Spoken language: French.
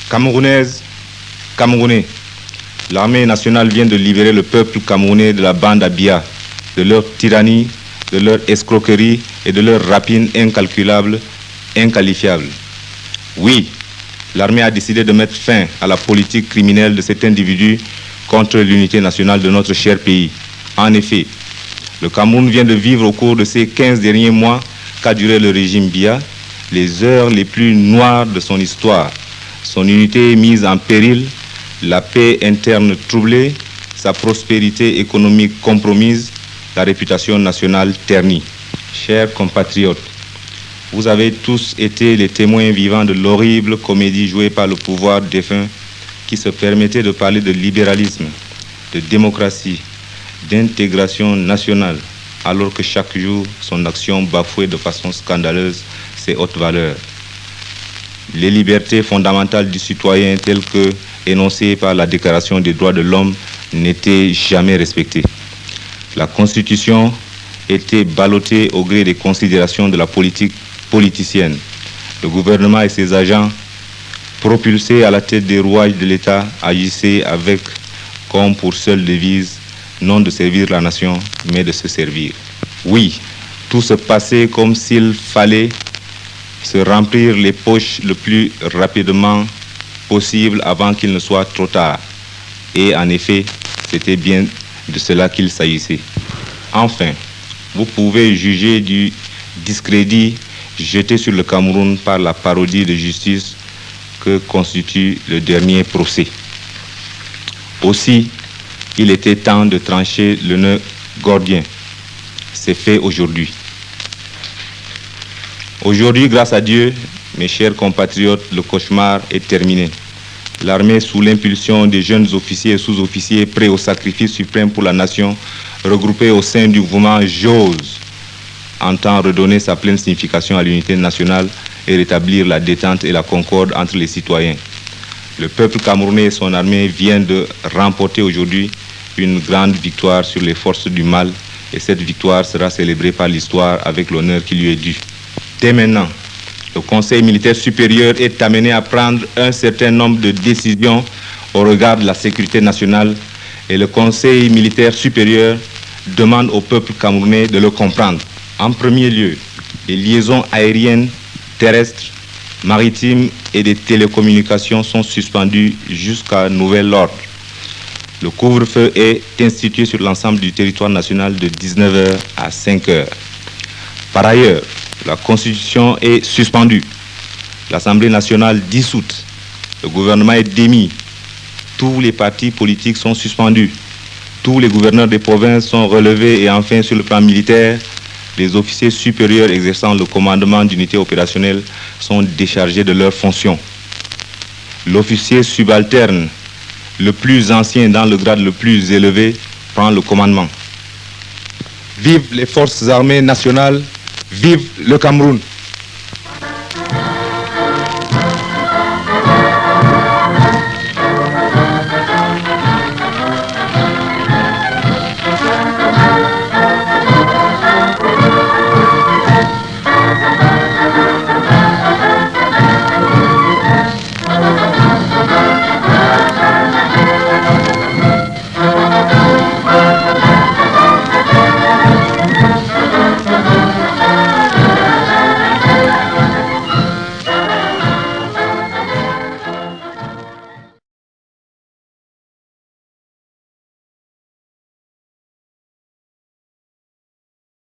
Camerounaises, Camerounais, l'armée nationale vient de libérer le peuple camerounais de la bande à Biya, de leur tyrannie, de leur escroquerie et de leur rapine incalculable, inqualifiable. Oui, l'armée a décidé de mettre fin à la politique criminelle de cet individu contre l'unité nationale de notre cher pays. En effet, le Cameroun vient de vivre au cours de ces 15 derniers mois qu'a duré le régime Biya les heures les plus noires de son histoire. Son unité mise en péril, la paix interne troublée, sa prospérité économique compromise, la réputation nationale ternie. Chers compatriotes, vous avez tous été les témoins vivants de l'horrible comédie jouée par le pouvoir défunt qui se permettait de parler de libéralisme, de démocratie, d'intégration nationale, alors que chaque jour, son action bafouait de façon scandaleuse ses hautes valeurs. Les libertés fondamentales du citoyen telles que énoncées par la Déclaration des droits de l'homme n'étaient jamais respectées. La Constitution était ballottée au gré des considérations de la politique politicienne. Le gouvernement et ses agents, propulsés à la tête des rouages de l'État, agissaient avec, comme pour seule devise, non de servir la nation, mais de se servir. Oui, tout se passait comme s'il fallait se remplir les poches le plus rapidement possible avant qu'il ne soit trop tard. Et en effet, c'était bien de cela qu'il s'agissait. Enfin, vous pouvez juger du discrédit jeté sur le Cameroun par la parodie de justice que constitue le dernier procès. Aussi, il était temps de trancher le nœud gordien. C'est fait aujourd'hui. Aujourd'hui, grâce à Dieu, mes chers compatriotes, le cauchemar est terminé. L'armée, sous l'impulsion des jeunes officiers et sous-officiers prêts au sacrifice suprême pour la nation, regroupés au sein du mouvement JOSE, entend redonner sa pleine signification à l'unité nationale et rétablir la détente et la concorde entre les citoyens. Le peuple camerounais et son armée viennent de remporter aujourd'hui une grande victoire sur les forces du mal, et cette victoire sera célébrée par l'histoire avec l'honneur qui lui est dû. Dès maintenant, le Conseil militaire supérieur est amené à prendre un certain nombre de décisions au regard de la sécurité nationale, et le Conseil militaire supérieur demande au peuple camerounais de le comprendre. En premier lieu, les liaisons aériennes, terrestres, maritimes et des télécommunications sont suspendues jusqu'à nouvel ordre. Le couvre-feu est institué sur l'ensemble du territoire national de 19h à 5h. Par ailleurs, la Constitution est suspendue. L'Assemblée nationale dissoute. Le gouvernement est démis. Tous les partis politiques sont suspendus. Tous les gouverneurs des provinces sont relevés et enfin, sur le plan militaire, les officiers supérieurs exerçant le commandement d'unités opérationnelles sont déchargés de leurs fonctions. L'officier subalterne, le plus ancien dans le grade le plus élevé, prend le commandement. Vive les forces armées nationales, vive le Cameroun!